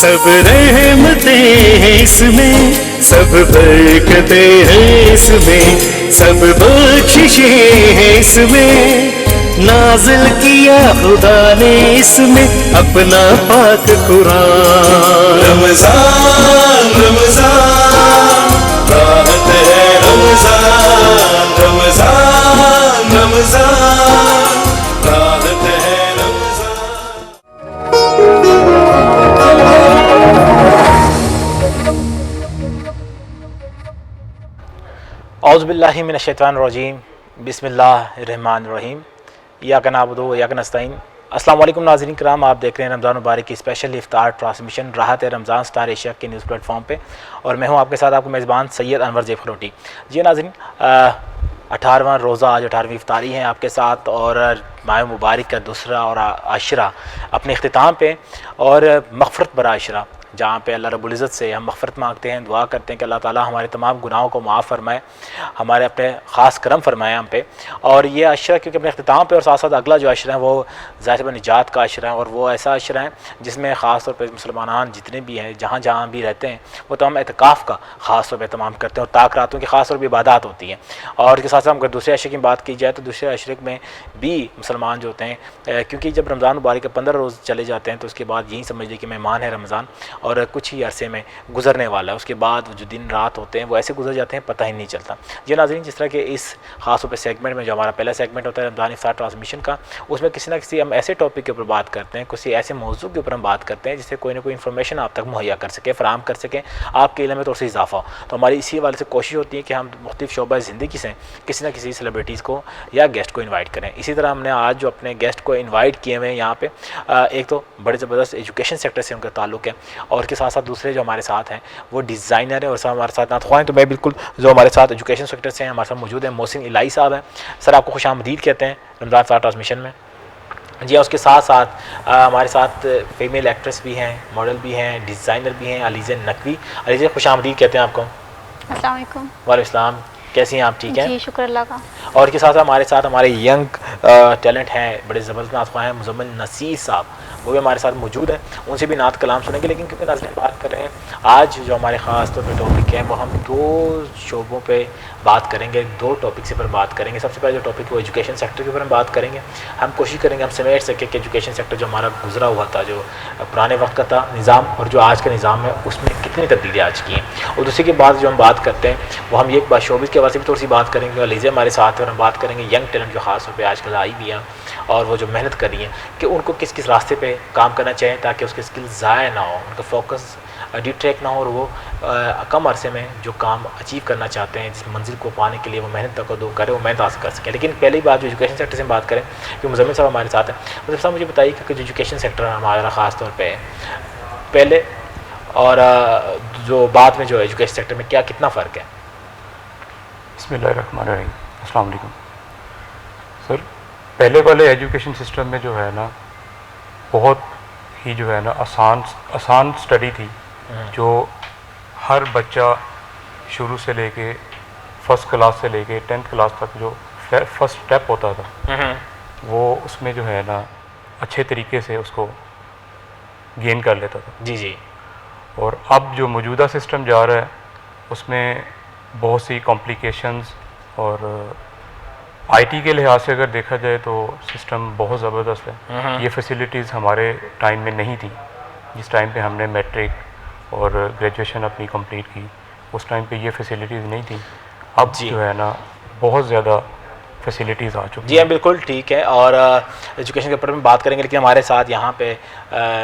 सब रहमतें हैं इसमें, सब बरकतें हैं इसमें, सब बख्शिशें हैं इसमें, नाज़िल किया खुदा ने इसमें अपना पाक कुरान। रमज़ान रमज़ान राहत है रमज़ान, रमज़ान रमज़ान राहत है रमज़ान। औज़ु बिल्लाहि मिनश्शैतानिर्रजीम, बिस्मिल्लाहिर्रहमानिर्रहीम, इय्याका नअबुदु व इय्याका नस्तईन। अस्सलाम वालेकुम नाज़रीन किराम, आप देख रहे हैं रमज़ान मुबारक की स्पेशल इफ्तार ट्रांसमिशन राहत रमज़ान स्टार एशिया के न्यूज़ प्लेटफॉर्म पे, और मैं हूं आपके साथ आपका मेज़बान सैयद अनवर ज़ैफ़ खरोटी। जी नाज़रीन, 18वां रोज़ा, आज 18वीं इफ्तारी है आपके साथ, और माह मुबारक का दूसरा और आशरा अपने अख्तिताम पे, और मग़फ़िरत बरा आशरा, जहाँ पे अल्लाह रब्बुल इज़्ज़त से हम मग़फ़िरत मांगते हैं, दुआ करते हैं कि अल्लाह ताला हमारे तमाम गुनाहों को माफ़ फरमाए, हमारे अपने ख़ास करम फरमाए हम पे। और ये अशरा क्योंकि अपने अख्तिताम पे, और साथ साथ अगला जो अशरा है वो ज़ाहिर निजात का अशरा है, और वो ऐसा अशरा है जिसमें ख़ास तौर पर मुसलमान जितने भी हैं, जहाँ जहाँ भी रहते हैं, वो तमाम एतकाफ़ का ख़ास तौर पर तमाम करते हैं, और ताक रातों की ख़ास तौर पर इबादत होती हैं। और इसके साथ साथ अगर दूसरे अशरे की बात की जाए तो दूसरे अशरे में भी मुसलमान जो होते हैं, क्योंकि जब रमज़ान मुबारक के 15 रोज़ चले जाते हैं तो उसके बाद यही समझ लीजिए कि मेहमान है रमज़ान, और कुछ ही अरसे में गुजरने वाला है। उसके बाद जो दिन रात होते हैं वो ऐसे गुजर जाते हैं, पता ही नहीं चलता। जी नाज़रीन, जिस तरह के इस ख़ास तौर पर सेगमेंट में, जो हमारा पहला सेगमेंट होता है रमज़ान इफ्तार ट्रांसमिशन का, उसमें किसी ना किसी हम ऐसे टॉपिक के ऊपर बात करते हैं, किसी ऐसे मौजू के ऊपर हम बात करते हैं जिससे कोई ना कोई इन्फॉर्मेशन आप तक मुहैया कर सके, फ़राहम कर सकें, आपके इल्म में थोड़ा सा इजाफा हो। तो हमारी इसी वाले से कोशिश होती है कि हम मुख्तलिफ शोबा ज़िंदगी से किसी न किसी सेलिब्रिटीज़ को या गेस्ट को इन्वाइट करें। इसी तरह हमने आज जो अपने गेस्ट को इन्वाइट किए हुए हैं यहाँ पे, एक तो बड़े ज़बरदस्त एजुकेशन सेक्टर से उनका ताल्लुक़ है, और उसके साथ साथ दूसरे जो हमारे साथ हैं वो डिज़ाइनर है, और सब हमारे साथ ना ख्वाएँ तो मैं बिल्कुल जो हमारे साथ एजुकेशन सेक्टर से हैं हमारे साथ मौजूद है मोहसिन इलाही साहब हैं। सर, आपको खुशामदीद कहते हैं रमज़ान इफ्तार ट्रांसमिशन में। जी, उसके साथ साथ हमारे साथ फीमेल एक्ट्रेस भी हैं, मॉडल भी हैं, डिज़ाइनर भी हैं, अलीज़ा नकवी। अलीज़ा, खुशामदीद कहते हैं आपको। अस्सलाम वालेकुम। वालेकुम सलाम, कैसी हैं आप? ठीक हैं जी, शुक्र अल्लाह का। और के साथ हमारे यंग टैलेंट हैं, बड़े ज़बरदस्त नात ख्वाह हैं, मुज़म्मिल नसीर साहब, वो भी हमारे साथ मौजूद हैं। उनसे भी नात कलाम सुनेंगे, लेकिन क्योंकि नाज़रीन बात कर रहे हैं, आज जो हमारे ख़ास तौर पे टॉपिक है वो हम दो शोबों पे बात करेंगे, दो टॉपिक से पर बात करेंगे। सबसे पहले जो टॉपिक है वो एजुकेशन सेक्टर के ऊपर हम बात करेंगे। हम कोशिश करेंगे हम समेट सकें कि एजुकेशन सेक्टर जो हमारा गुजरा हुआ था, जो पुराने वक्त का था निज़ाम, और जो आज का निज़ाम है उसमें कितनी तब्दीली आ चुकी हैं। और दूसरी की बात जो हम बात करते हैं वो हम एक बात शोबिस के हवाले से भी थोड़ी सी बात करेंगे, और लीजिए हमारे साथ है, और हम बात करेंगे यंग टैलेंट जो ख़ास तौर पर आजकल आई भी हैं और वो जो मेहनत कर रही हैं, कि उनको किस किस रास्ते पे काम करना चाहिए ताकि उसके स्किल ज़ाया ना हो, उनका फोकस डिट्रैक्ट ना हो, और वो कम अरसे में जो काम अचीव करना चाहते हैं, जिस मंजिल को पाने के लिए वो मेहनत तक दो करे, वो मेहनत हासिल कर सकें। लेकिन पहली बात जो एजुकेशन सेक्टर से बात करें, कि मुज़म्मिल साहब हमारे साथ हैं। मुझे साहब मुझे बताइए कि जो एजुकेशन सेक्टर हमारा ख़ास तौर पर पहले और जो बाद में जो एजुकेशन सेक्टर में क्या कितना फ़र्क है? बिस्मिल्लाहिर्रहमानिर्रहीम, अस्सलाम वालेकुम। सर, पहले वाले एजुकेशन सिस्टम में जो है ना, बहुत ही जो है ना आसान स्टडी थी, जो हर बच्चा शुरू से लेके फर्स्ट क्लास से लेके 10th क्लास तक जो फर्स्ट स्टेप होता था, वो उसमें जो है ना अच्छे तरीके से उसको गेन कर लेता था। जी जी। और अब जो मौजूदा सिस्टम जा रहा है उसमें बहुत सी कॉम्प्लिकेशंस, और आईटी के लिहाज से अगर देखा जाए तो सिस्टम बहुत ज़बरदस्त है। ये फैसिलिटीज़ हमारे टाइम में नहीं थी। जिस टाइम पे हमने मैट्रिक और ग्रेजुएशन अपनी कंप्लीट की, उस टाइम पे ये फैसिलिटीज़ नहीं थी। अब जो है ना बहुत ज़्यादा फैसिलिटीज़ आ चुकी। जी हाँ, बिल्कुल ठीक है, और एजुकेशन के ऊपर में बात करेंगे, लेकिन हमारे साथ यहाँ पे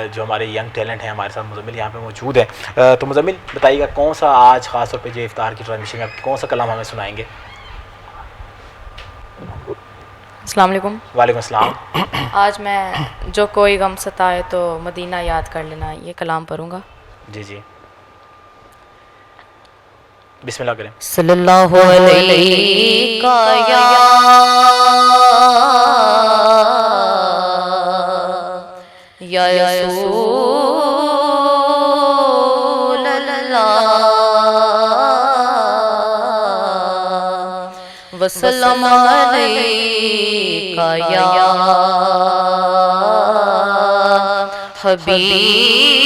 जो हमारे यंग टैलेंट हैं, हमारे साथ मुज़म्मिल यहाँ पे मौजूद है। तो मुज़म्मिल बताइएगा, कौन सा आज ख़ास तौर पे जो इफ्तार की ट्रांसमिशन में कौन सा कलाम हमें सुनाएंगे? अस्सलाम वालेकुम। वालेकुम अस्सलाम। आज मैं जो कोई गम सताए तो मदीना याद कर लेना, ये कलाम पढ़ूँगा। जी जी, बिस्मिल्लाह करें। सल्लल्लाहु अलैहि या रसूल अल्लाह वसल्लम अलैका या हबीब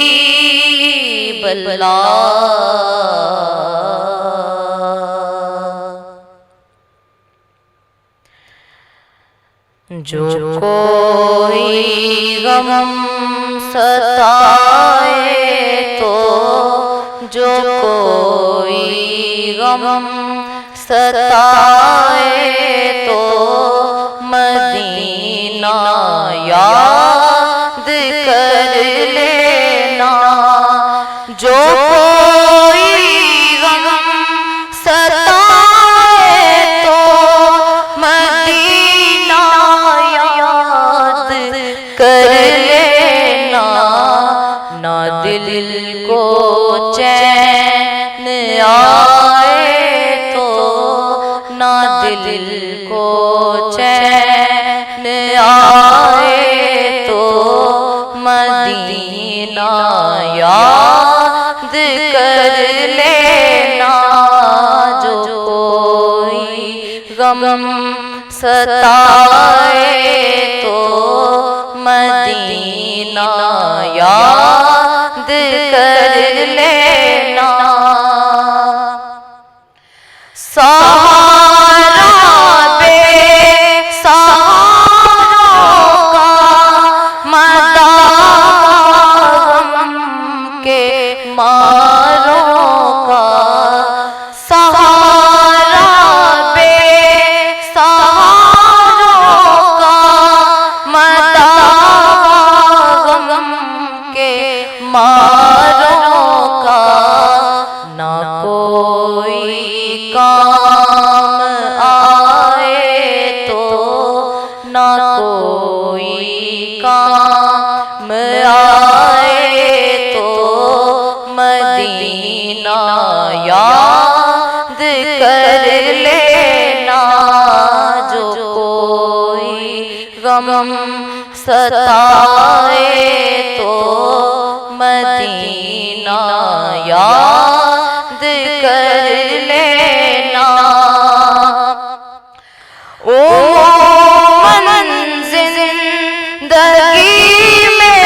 जो कोई गम सताए तो, जो कोई गम सताए तो मदीना याद कर लेना। जो कोई गम सताए तो मदीना याद कर लेना। ना दिल को चैन आए तो, ना दिल को चैन आए तो मदीना याद कर लेना। जो कोई गम सताए तो मदीना याद कर लेना। सहारा बेसहारों का मदाम के मारों का। सहारा बेसहारों का मदाम के मारों का। ना कोई काम आए तो, ना कोई काम आए तो मदीना याद कर लेना। जो कोई गम सताए तो मदीना याद कर लेना। ओ जिंदगी में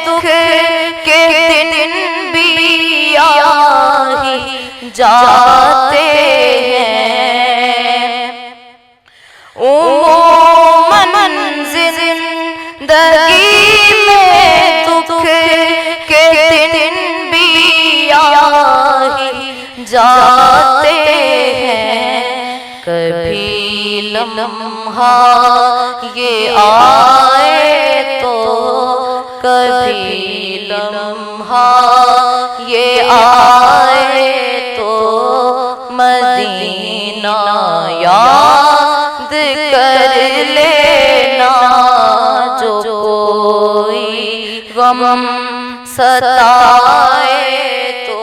दुख के दिन भी आ ही जाते हैं। उमूमन जिंदगी में दुख के दिन भी आ ही जाते हैं। कभी लम्हा ये आए तो, कभी लम्हा ये आए तो मदीना याद कर लेना। जो कोई गम सताए तो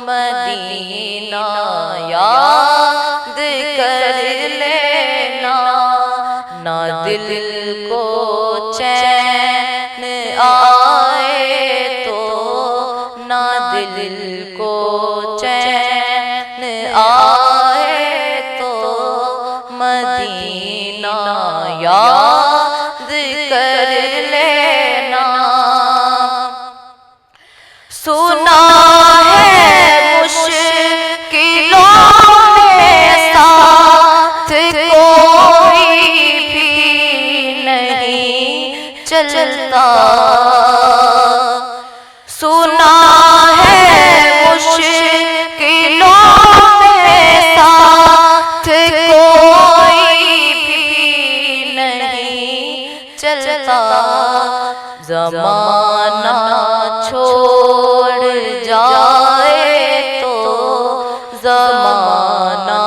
मदीना याद कर लेना। ना दिल को चैन आए तो, ना दिल को चैन आए तो मदीना याद कर लेना। सुना है मुश्किलों में साथ कोई भी नहीं चलता। सुना है मुश्किलों में साथ कोई भी नहीं चलता। ज़माना छोड़ जाए तो, ज़माना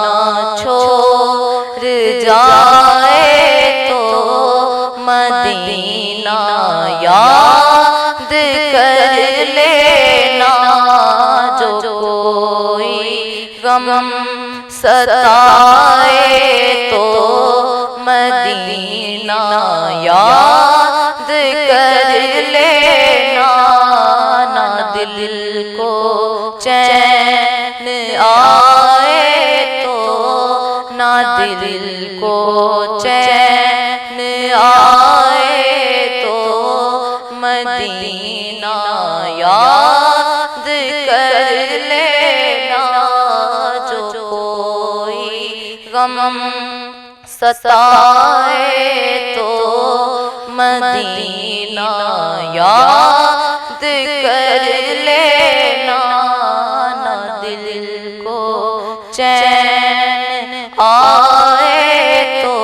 छोड़ जाए तो मदीना याद कर लेना। जो कोई गम सताए तो मदीना याद कर लेना। ना दिल को चैन आए तो, ना दिल को चैन आए तो मदीना याद गम सताए तो मदीना याद कर लेना, ना दिल को चैन आए तो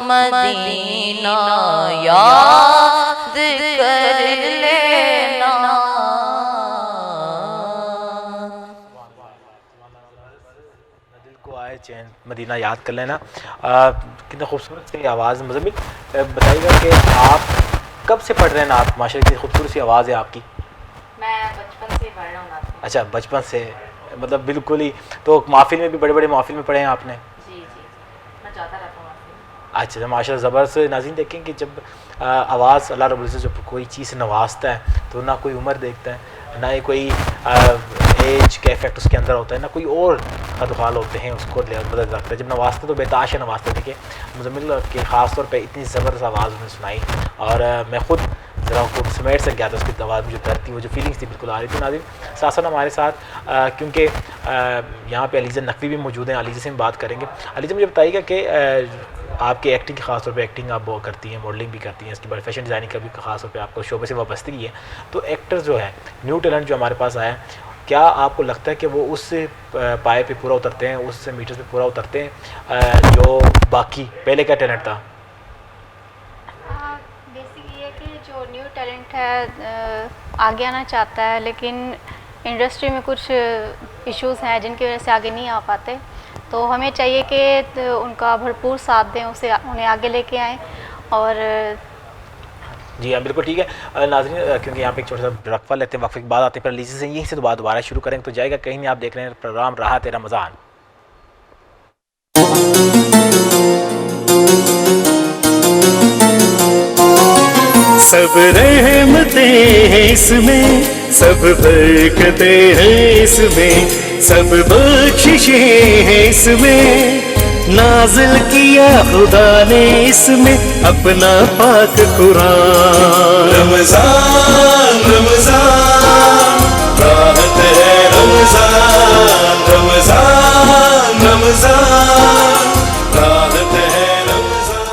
मदीना याद कर लेना। दिल को आए चैन मदीना याद कर लेना। कितना खूबसूरत सी आवाज़। मुज़म्मिल बताइएगा कि आप कब से पढ़ रहे हैं नात? माशाल्लाह कितनी खूबसूरत सी आवाज़ है आपकी। मैं बचपन से पढ़ रहा हूँ नात। अच्छा, बचपन से, मतलब बिल्कुल ही। तो महफिल में भी, बड़े बड़े महफिल में पढ़े हैं आपने? जी, मैं जाता रहता हूँ। अच्छा, माशाल्लाह ज़बरदस्त। नाज़रीन देखें कि जब आवाज़ अल्लाह रब्बुल इज़्ज़त जब कोई चीज़ से नवाजता है तो ना कोई उम्र देखता है, ना ही कोई एज का इफेक्ट उसके अंदर होता है, ना कोई और खदखाल होते हैं उसको बदल रखता है। जब नवाजते तो बेताश नवाजते। देखिए मुज़म्मिल के ख़ास तौर पे इतनी ज़बरदस्त आवाज़ उन्हें सुनाई और मैं ख़ुद ज़रा खुद समेट से गया था उसकी आवाज़ में जो दर्द थी, वो जो फीलिंग्स थी बिल्कुल आ रही थी। नाज़रीन साथ साथ हमारे साथ क्योंकि यहाँ पे अलीज़ा नकवी भी मौजूद हैं, अलीज़ा से हम बात करेंगे। अलीज़ा मुझे बताइएगा कि आपकी एक्टिंग, ख़ास तौर पे एक्टिंग आप वो करती हैं, मॉडलिंग भी करती हैं, इसके बाद फैशन डिज़ाइनिंग का भी ख़ास तौर पे आपको शोबे से वाबस्तगी है। तो एक्टर जो है, न्यू टैलेंट जो हमारे पास आया है, क्या आपको लगता है कि वो उस पाए पे पूरा उतरते हैं, उस मीटर्स पे पूरा उतरते हैं जो बाकी पहले का टैलेंट था? बेसिक ये है कि जो न्यू टैलेंट है आगे आना चाहता है, लेकिन इंडस्ट्री में कुछ इश्यूज़ हैं जिनकी वजह से आगे नहीं आ पाते। तो हमें चाहिए कि उनका भरपूर साथ दें, उन्हें आगे लेके आएँ। और जी हाँ, बिल्कुल ठीक है। नाज़रीन क्योंकि यहाँ पे एक छोटा सा वक्फा लेते हैं, वक्फे के बाद आते हैं फिर अलीज़ा से, यहीं से दोबारा शुरू करेंगे तो जाएगा कहीं नहीं। आप देख रहे हैं प्रोग्राम राहत रमज़ान। सब रहमतें हैं इसमें, सब बरकतें हैं इसमें, सब बख्शिशें हैं इसमें, नाज़िल किया खुदा ने इसमें अपना पाक कुरान। रमज़ान रमज़ान राहत है रमज़ान, रमज़ान रमज़ान राहत है रमज़ान।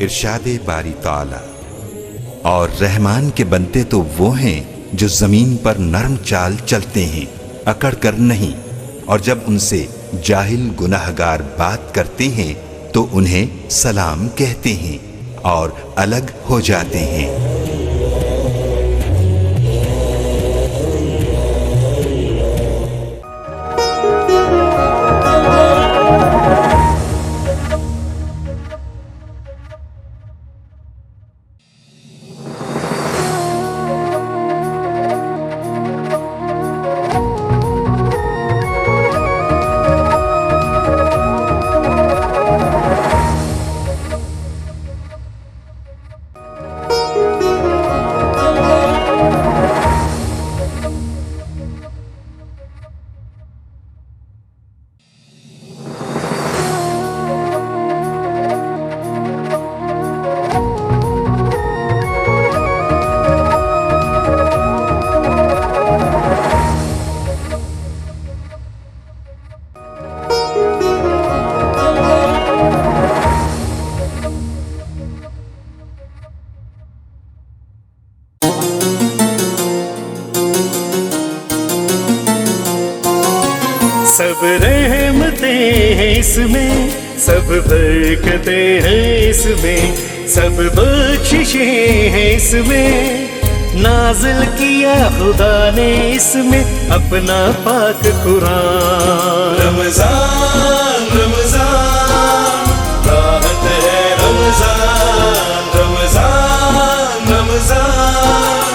इरशादे बारी ताला। और रहमान के बनते तो वो हैं जो जमीन पर नरम चाल चलते हैं, अकड़ कर नहीं। और जब उनसे जाहिल गुनाहगार बात करते हैं तो उन्हें सलाम कहते हैं और अलग हो जाते हैं। सब रहमतें हैं इसमें, सब बरकतें हैं इसमें, सब बख्शिशें हैं इसमें, नाज़िल किया खुदा ने इसमें अपना पाक कुरान। रमज़ान रमज़ान राहत है रमज़ान, रमज़ान रमज़ान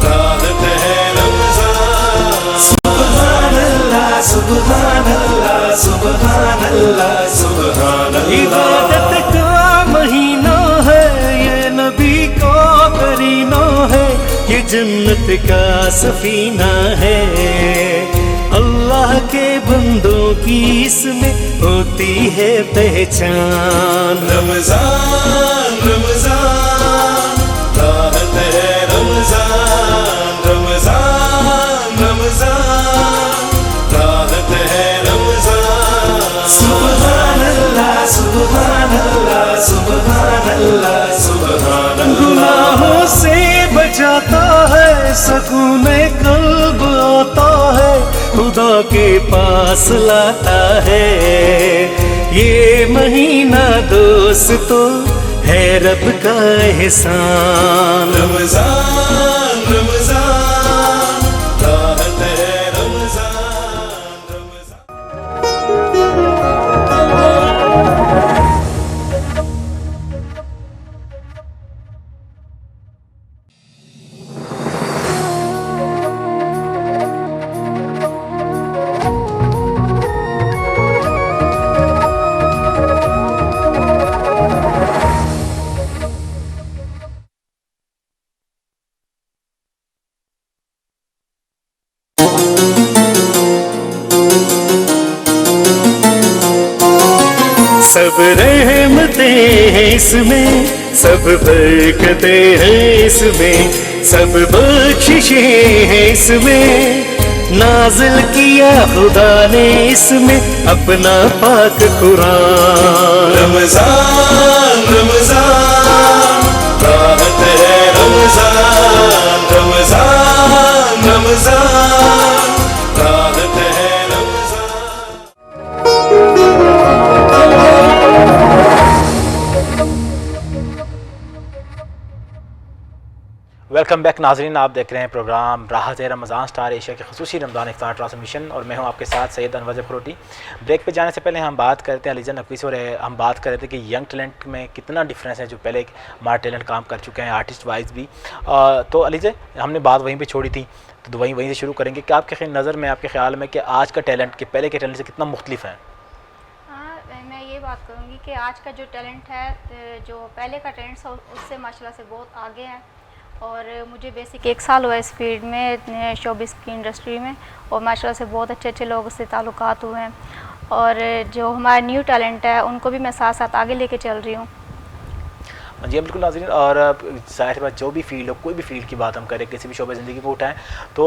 राहत है रमज़ान। सुभान अल्लाह सुभान अल्लाह सुभान अल्लाह सुभान अल्लाह। इबादत का महीना है ये, नबी का करीना है ये, जन्नत का सफीना है। अल्लाह के बंदों की इसमें होती है पहचान। रमजान रमजान राहत है रमजान, रमजान रमजान राहत है रमजान। सुभान अल्लाह सुभान अल्लाह सुभान अल्लाह सुभान अल्लाह। गुनाहों से बचाता है, सकून कल्ब आता है, खुदा के पास लाता है। ये महीना दोस्तों है रब का एहसान। रमजान रमजान राहत है रमजान, रमजान। सब रहमतें हैं इसमें, सब बरकतें हैं इसमें, सब बख्शिशें हैं इसमें। नाज़िल किया खुदा ने इसमें अपना पाक कुरान। रमजान रमजान राहत है रमजान, रमजान रमजान राहत है रमजान। वेलकम बैक नाजरीन, आप देख रहे हैं प्रोग्राम राहत रमज़ान स्टार एशिया के खसूसी रमज़ान इफ्तार ट्रांसमिशन और मैं हूं आपके साथ सैयद अनवर ज़फ़रोटी। ब्रेक पे जाने से पहले हम बात करते हैं अलीजा नकवी से, और हम बात कर रहे थे कि यंग टैलेंट में कितना डिफरेंस है जो पहले हमारे टैलेंट काम कर चुके हैं आर्टिस्ट वाइज भी। तो अलीजा हमने बात वहीं पर छोड़ी थी, तो वहीं से शुरू करेंगे कि आपके नज़र में, आपके ख्याल में कि आज का टैलेंट के पहले के टैलेंट से कितना मुख्तलिफ है? मैं ये बात करूँगी कि आज का जो टैलेंट है, जो पहले का टैलेंट था उससे माशाल्लाह से बहुत आगे है। और मुझे बेसिक 1 साल हुआ इस फील्ड में, शोबिस की इंडस्ट्री में, और माशाल्लाह से बहुत अच्छे लोगों से ताल्लुकात हुए हैं। और जो हमारा न्यू टैलेंट है उनको भी मैं साथ साथ आगे लेके चल रही हूँ। जी बिल्कुल नाज़रीन, और ज़ाहिर बात जो भी फील्ड हो, कोई भी फील्ड की बात हम करें, किसी भी शोबे ज़िंदगी को उठाएं, तो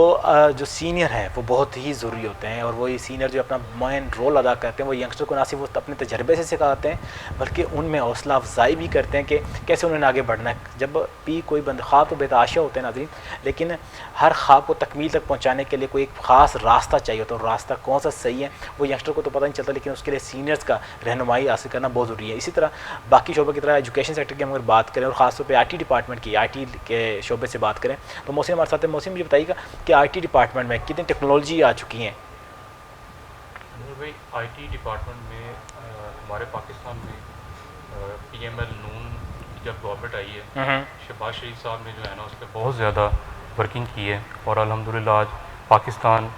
जो सीनियर हैं वो बहुत ही ज़रूरी होते हैं। और वही सीनियर जो अपना मेन रोल अदा करते हैं, वो यंगस्टर को ना सिर्फ वो अपने तजर्बे से सिखाते हैं बल्कि उनमें हौसला अफजाई भी करते हैं कि कैसे उन्हें आगे बढ़ना है। जब भी कोई बंदा, ख्वाब तो बेतहाशा होते हैं नाज़रीन, लेकिन हर ख्वाब को तकमील तक पहुँचाने के लिए कोई एक ख़ास रास्ता चाहिए होता है, और रास्ता कौन सा सही है वो यंगस्टर को तो पता नहीं चलता, लेकिन उसके लिए सीनियर्स का रहनुमाई हासिल करना बहुत ज़रूरी है। इसी तरह बाकी शोबे की तरह एजुकेशन सेक्टर की हम अगर बात करें और ख़ास पे आईटी डिपार्टमेंट की, आईटी के शोबे से बात करें, तो मौसम हमारे साथ है। मौसम मुझे बताइएगा कि आईटी डिपार्टमेंट में कितनी टेक्नोलॉजी आ चुकी हैं? भाई आईटी डिपार्टमेंट में हमारे पाकिस्तान में पीएमएल नून जब गवर्नमेंट आई है, शहबाज शरीफ साहब ने जो है ना उस पर बहुत ज़्यादा वर्किंग की है, और अल्हम्दुलिल्लाह आज पाकिस्तान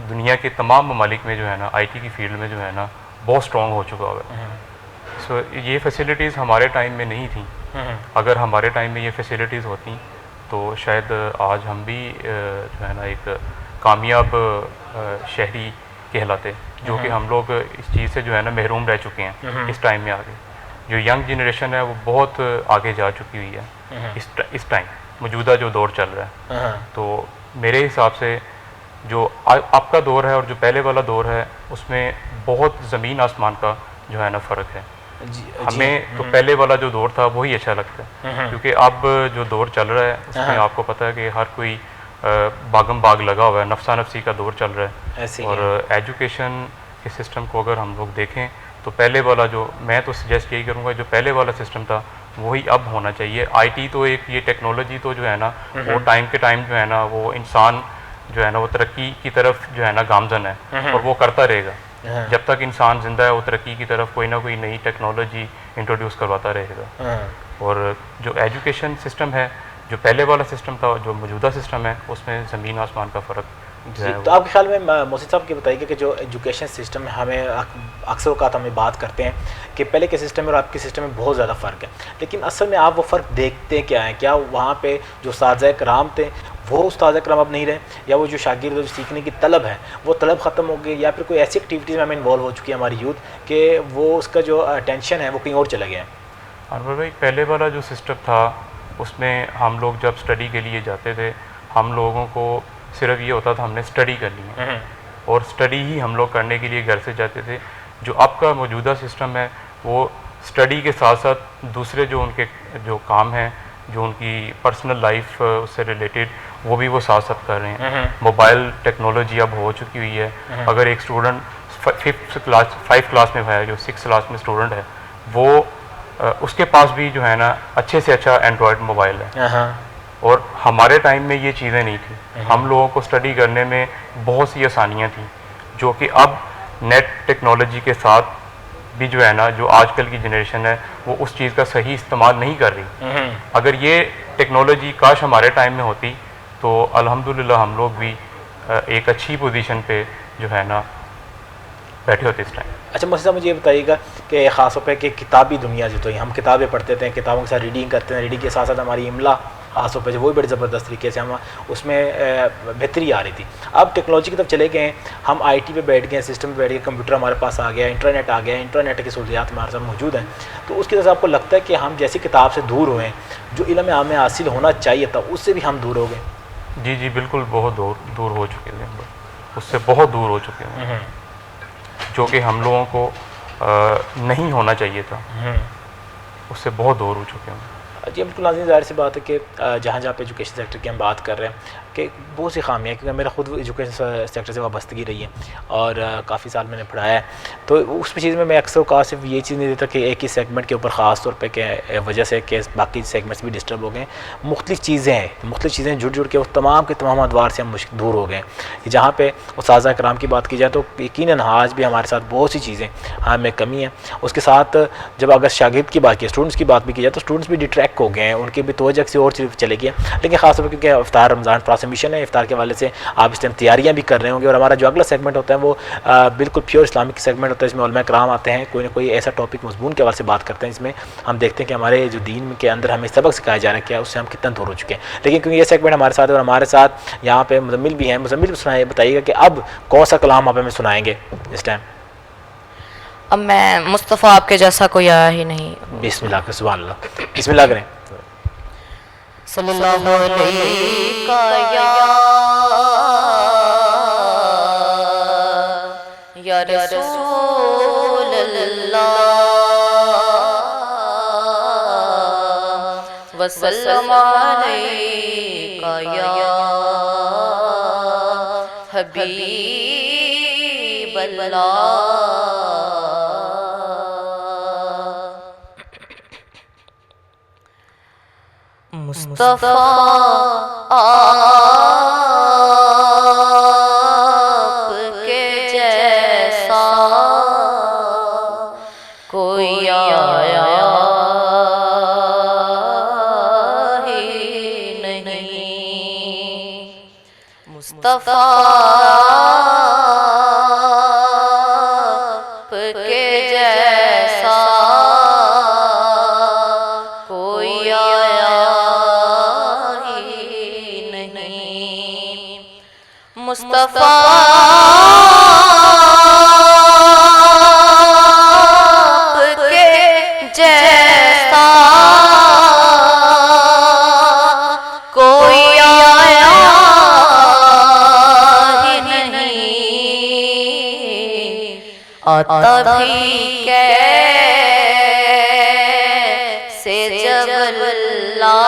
दुनिया के तमाम ममालिक में जो है ना आईटी की फील्ड में जो है ना बहुत स्ट्रॉन्ग हो चुका है। सो ये फैसिलिटीज़ हमारे टाइम में नहीं थी। अगर हमारे टाइम में ये फैसिलिटीज़ होती तो शायद आज हम भी जो है ना एक कामयाब शहरी कहलाते, जो कि हम लोग इस चीज़ से जो है ना महरूम रह चुके हैं इस टाइम में। आगे जो यंग जनरेशन है वो बहुत आगे जा चुकी हुई है इस टाइम, मौजूदा जो दौर चल रहा है। तो मेरे हिसाब से जो आपका दौर है और जो पहले वाला दौर है उसमें बहुत ज़मीन आसमान का जो है ना फ़र्क है। हमें तो पहले वाला जो दौर था वही अच्छा लगता है, क्योंकि अब जो दौर चल रहा है उसमें आपको पता है कि हर कोई बागम बाग लगा हुआ है, नफसा नफसी का दौर चल रहा है। और एजुकेशन के सिस्टम को अगर हम लोग देखें तो पहले वाला जो, मैं तो सजेस्ट यही करूँगा, जो पहले वाला सिस्टम था वही अब होना चाहिए। आईटी तो एक, ये टेक्नोलॉजी तो जो है ना वो टाइम के टाइम जो है ना वो इंसान जो है ना वो तरक्की की तरफ जो है ना गामजन है, और वो करता रहेगा। जब तक इंसान जिंदा है वो तरक्की की तरफ कोई ना कोई नई टेक्नोलॉजी इंट्रोड्यूस करवाता रहेगा। और जो एजुकेशन सिस्टम है, जो पहले वाला सिस्टम था, जो मौजूदा सिस्टम है, उसमें ज़मीन आसमान का फ़र्क जो है तो आपके ख्याल में मोहसिन साहब ये बताइए कि जो एजुकेशन सिस्टम है, हमें अक्सर औक़ात हमें बात करते हैं कि पहले के सिस्टम में और आपके सिस्टम में बहुत ज़्यादा फ़र्क है, लेकिन असल में आप वो फ़र्क देखते क्या हैं? क्या वहाँ पे जो उस्ताद कराम थे वो उस्ताद कराम अब नहीं रहे, या वो जो शागिर्द जो सीखने की तलब है वो तलब ख़त्म हो गई, या फिर कोई ऐसी एक्टिविटीज़ में हमें इन्वॉल्व हो चुकी है हमारी यूथ कि वो उसका जो अटेंशन है वो कहीं और चला गया है? अनवर भाई, पहले वाला जो सिस्टम था उसमें हम लोग जब स्टडी के लिए जाते थे, हम लोगों को सिर्फ ये होता था हमने स्टडी करनी है और स्टडी ही हम लोग करने के लिए घर से जाते थे। जो अब का मौजूदा सिस्टम है वो स्टडी के साथ साथ दूसरे जो उनके जो काम हैं, जो उनकी पर्सनल लाइफ उससे रिलेटेड, वो भी वो साथ साथ कर रहे हैं। मोबाइल टेक्नोलॉजी अब हो चुकी हुई है। अगर एक स्टूडेंट 5 क्लास में है, जो 6 क्लास में स्टूडेंट है, वो उसके पास भी जो है ना अच्छे से अच्छा एंड्रॉयड मोबाइल है। और हमारे टाइम में ये चीज़ें नहीं थी। हम लोगों को स्टडी करने में बहुत सी आसानियाँ थी, जो कि अब नेट टेक्नोलॉजी के साथ भी जो है ना, जो आजकल की जनरेशन है वो उस चीज़ का सही इस्तेमाल नहीं कर रही। अगर ये टेक्नोलॉजी काश हमारे टाइम में होती तो अल्हम्दुलिल्लाह हम लोग भी एक अच्छी पोजीशन पे जो है ना बैठे होते इस टाइम। अच्छा मोहसिन साहब, मुझे ये बताइएगा कि ख़ास तौर पे कि किताबी दुनिया जो तो हम किताबें पढ़ते थे, किताबों के साथ रीडिंग करते हैं, रीडिंग के साथ साथ हमारी इमला ख़ास तौर पे जो वो भी बड़ी ज़बरदस्त तरीके से हम उसमें बेहतरी आ रही थी। अब टेक्नोलॉजी की तरफ चले गए, हम IT पे बैठ गए, सिस्टम पे बैठ गए, कंप्यूटर हमारे पास आ गया, इंटरनेट आ गया, इंटरनेट की सहूलियात हमारे साथ मौजूद हैं, तो उसकी तरफ से आपको लगता है कि हम जैसी किताब से दूर हुए, जो इल्म हमें हासिल होना चाहिए था उससे भी हम दूर हो गए? जी जी बिल्कुल, बहुत दूर हो चुके हैं, उससे बहुत दूर हो चुके हैं, जो कि हम लोगों को नहीं होना चाहिए था, उससे बहुत दूर हो चुके हैं। जी बिल्कुल नाज़रीन, ज़ाहिर सी बात है कि जहाँ जहाँ पे एजुकेशन सेक्टर की हम बात कर रहे हैं कि बहुत सी खामियाँ, क्योंकि मेरा खुद एजुकेशन सेक्टर से वाबस्तगी रही है और काफ़ी साल मैंने पढ़ाया है, तो उस चीज़ में मैं अक्सर औक़ात सिर्फ ये चीज़ नहीं देता कि एक ही सेगमेंट के ऊपर ख़ास तौर पे के वजह से कि बाकी सेगमेंट्स भी डिस्टर्ब हो गए। मुख्तलिफ़ चीज़ें जुड़ के उस तमाम के तमाम अदवार से हम दूर हो गए। जहाँ पे उस्ताद कराम की बात की जाए तो यकीनन आज भी हमारे साथ बहुत सी चीज़ें हमें कमी है। उसके साथ जब अगर शागिर्द की बात की, स्टूडेंट्स की बात भी की जाए तो स्टूडेंट्स भी डिट्रैक्ट हो गए हैं, उनकी भी तवज्जो किसी और चीज़ चले गई है। लेकिन ख़ास तौर पर क्योंकि इफ्तार रमज़ान प्रासमिशन है, इफ्तार के हवाले से आप इस टाइम तैयारियाँ भी कर रहे होंगे और हमारा जो अगला सेगमेंट होता है वो बिल्कुल प्योर इस्लामिक सेगमेंट होता है, इसमें उलमा कराम आते हैं, कोई ना कोई ऐसा टॉपिक मज़मून के हवाले से बात करते हैं, इसमें हम देखते हैं कि हमारे जो दीन के अंदर हमें सबक सिखाया जा रहा है क्या, उससे हम कितना दूर हो चुके हैं। लेकिन क्योंकि ये सेगमेंट हमारे साथ है और हमारे साथ यहाँ पे मुज़म्मिल भी हैं, मुज़म्मिल सुनाइए, बताइएगा कि अब कौन सा कलाम आप हमें सुनाएंगे इस टाइम? अब मैं मुस्तफ़ा आपके जैसा कोई आया ही नहीं। बिस्मिल्लाह कर, सुभान अल्लाह, बिस्मिल्लाह करें। सल्लल्लाहु अलैहि या रसूल अल्लाह वसल्लम अलैका या हबीब अल्लाह। मुस्तफ़ा आपके जैसा कोई आया ही नहीं। मुस्तफ़ा आपके जैसा कोई आया मुस्तफ़ा आपके जैसा कोई आया ही नहीं। आता भी कैसे जब अल्लाह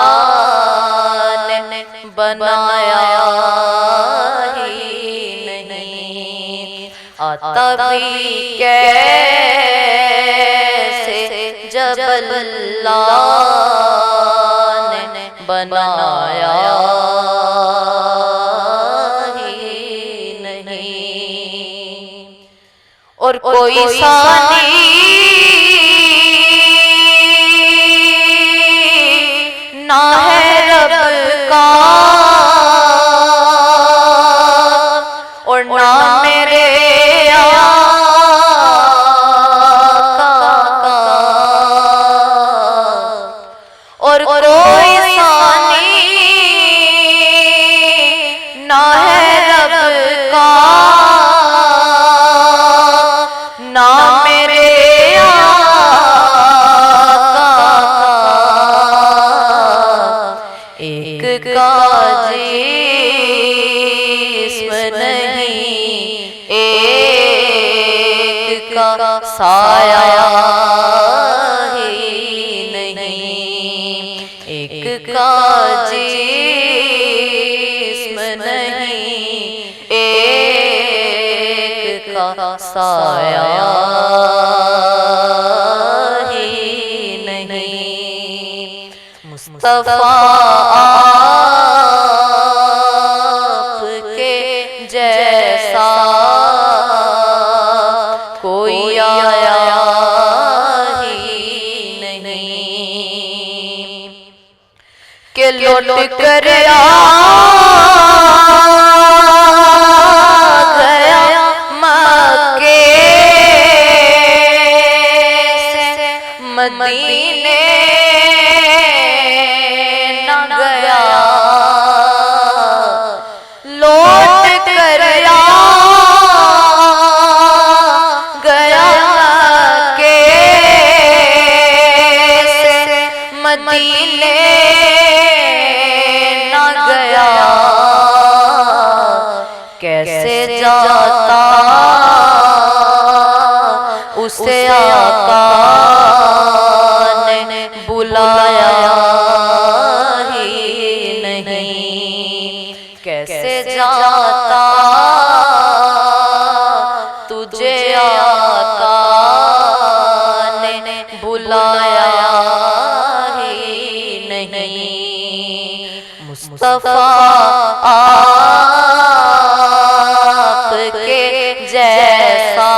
ने बनाया आता भी कैसे जब अल्लाह ने बनाया ही नहीं। और कोई सानी ना है रब का साया ही नहीं, एक का जिस्म नहीं, एक का साया ही नहीं। मुस्तफा आपके जैसा कोई आया ही नहीं, कि लौट कर आ गया मक्के से मदीने न गया, लौट कर आ गया मक्के से मदीने न गया, कैसे जाता उसे आका ने बुलाया ही नहीं, कैसे जाता तुझे आका ने बुलाया ही नहीं। मुस्तफा आपके जैसा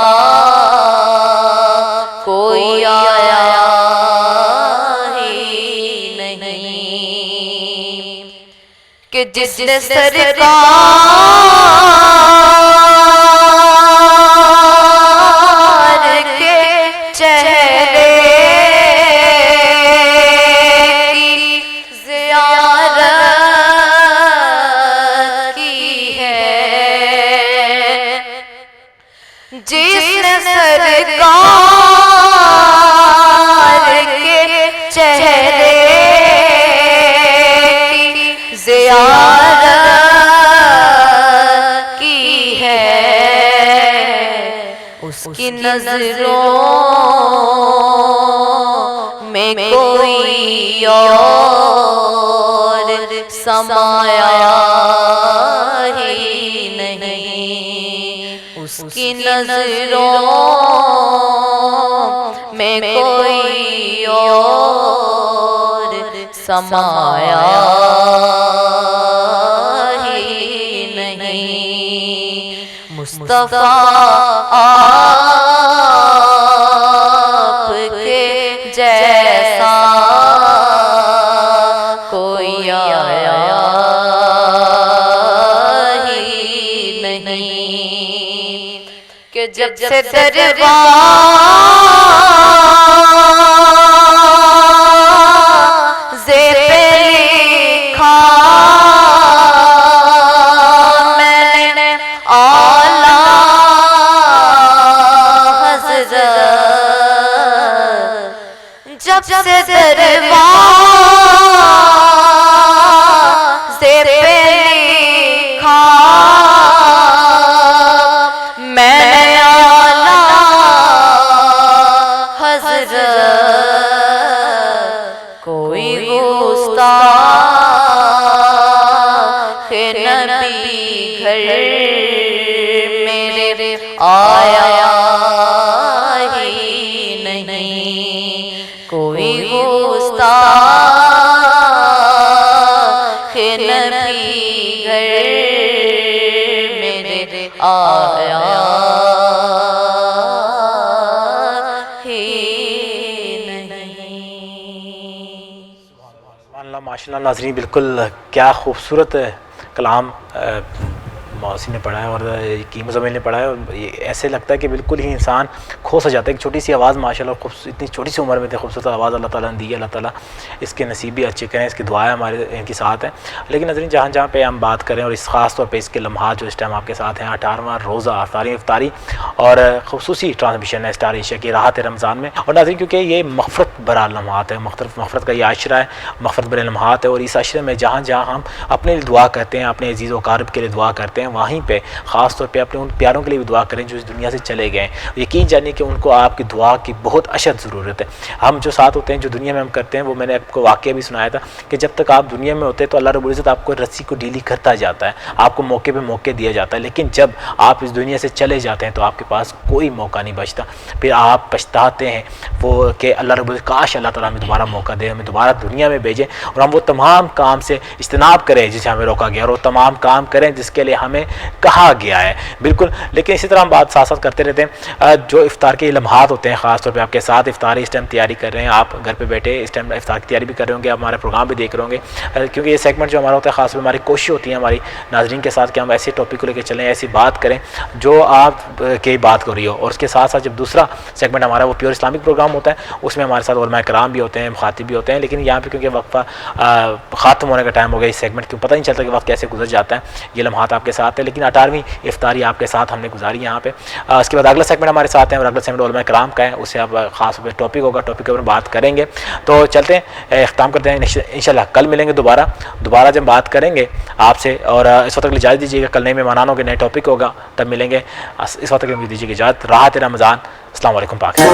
कोई आया ही नहीं, कि जिसने सरकार के चेहरे की ज़ियारत की है, जिसने सरकार के चेहरे की ज़ियारत की है, उसकी नजरों में कोई और समाया ही नहीं, उसकी नजरों में कोई और समाया ही नहीं। मुस्तफा आपके जैसा कोई आया ही नहीं, कि जब से दरवाज़े पे लिखा मैंने आला हज़रत, जब से दरवाज़े पे लिखा मैंने आला हज़रत, कोई गुस्ताख़ नबी घर मेरे आया ही नहीं, कोई गुस्ताख़ नबी घर मेरे आया ही नहीं। माशाल्लाह नाज़रीन, बिल्कुल क्या खूबसूरत कलाम मौसी ने पढ़ा है और की मुज़म्मिल ने पढ़ा है, और ये ऐसे लगता है कि बिल्कुल ही इंसान खो सा जाता है। एक छोटी सी आवाज़ माशाल्लाह, इतनी छोटी सी उम्र में इतनी खूबसूरत आवाज़ अल्लाह ताला ने दी है। अल्लाह ताला इसके नसीब भी अच्छे करें, इसकी दुआएं हमारे इनके साथ हैं। लेकिन नज़रीन, जहाँ जहाँ पे हम बात करें और इस ख़ास तौर पे इसके लम्हात जो इस टाइम आपके साथ हैं, 18वां रोज़ा इफ्तारी और ख़ुसूसी ट्रांसमिशन है स्टार एशिया की राहत रमज़ान में। और नाज़रीन, क्योंकि ये मग़फ़रत भरा लम्हात है, मग़फ़रत का ये आशरा है, मग़फ़रत भरे लम्हात है, और इस आशरे में जहाँ जहाँ हम अपने लिए दुआ करते हैं, अपने अज़ीज़ व क़ारिब के लिए दुआ करते हैं, हैं वहीं पे ख़ास तौर पे अपने उन प्यारों के लिए भी दुआ करें जो इस दुनिया से चले गए हैं। यकीन जानिए कि उनको आपकी दुआ की बहुत अशद ज़रूरत है। हम जो साथ होते हैं, जो दुनिया में हम करते हैं, वो मैंने आपको वाक़या भी सुनाया था कि जब तक आप दुनिया में होते हैं तो अल्लाह रब्बुल इज़्ज़त आपको रस्सी को ढीली करता जाता है, आपको मौके पे मौके दिया जाता है, लेकिन जब आप इस दुनिया से चले जाते हैं तो आपके पास कोई मौका नहीं बचता। फिर आप पछताते हैं वो कि अल्लाह रब्बुल काश अल्लाह ताला हमें दोबारा मौका दे, हमें दोबारा दुनिया में भेजें और हम वो तमाम काम से इज्तनाब करें जिसे हमें रोका गया और वो तमाम काम करें जिसके लिए हमें कहा गया है। बिल्कुल, लेकिन इसी तरह हम बात साथ साथ करते रहते हैं। जो इफ्तार के लम्हात होते हैं, ख़ास तौर पे आपके साथ इफ्तार इस टाइम तैयारी कर रहे हैं, आप घर पे बैठे इस टाइम इफ्तार की तैयारी भी कर रहे होंगे, आप हमारे प्रोग्राम भी देख रहे होंगे, क्योंकि ये सेगमेंट जो हमारा होता है ख़ास तौर पर हमारी कोशिश होती है हमारी नाज़रीन के साथ कि हम ऐसे टॉपिक को लेकर चलें, ऐसी बात करें जो आप की बात हो रही हो। और उसके साथ साथ जब दूसरा सेगमेंट हमारा वो प्योर इस्लामिक प्रोग्राम होता है, उसमें हमारे साथ उलमा कराम भी होते हैं, मुखातिब भी होते हैं। लेकिन यहाँ पे क्योंकि वक्फा ख़त्म होने का टाइम हो गया इस सेगमेंट क्यों पता नहीं चलता कि वक्त कैसे गुजर जाता है। ये लम्हात आपके साथ है, लेकिन 18वीं इफ्तारी आपके साथ हमने गुजारी यहाँ पे। उसके बाद अगला सेगमेंट हमारे साथ है और अगला सेगमेंट उलमा कराम का है, उससे आप खास तौर पर टॉपिक होगा, टॉपिक के ऊपर बात करेंगे। तो चलते हैं, इख्तिताम करते हैं। इंशाल्लाह कल मिलेंगे दोबारा जब बात करेंगे आपसे। और इस वक्त इजाज़त दीजिएगा, कल नए मेहमान होंगे, नए टॉपिक होगा, तब मिलेंगे। इस वक्त के दीजिएगा इजाज़त। राहत रमज़ान। अस्सलाम वालेकुम पाकिस्तान।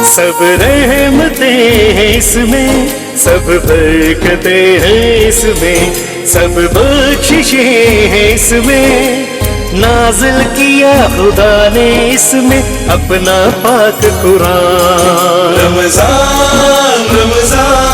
सब रहमतें हैं इसमें, सब बरकतें हैं इसमें, सब बख्शिशें हैं इसमें, नाज़िल किया खुदा ने इसमें अपना पाक कुरान। रमज़ान रमज़ान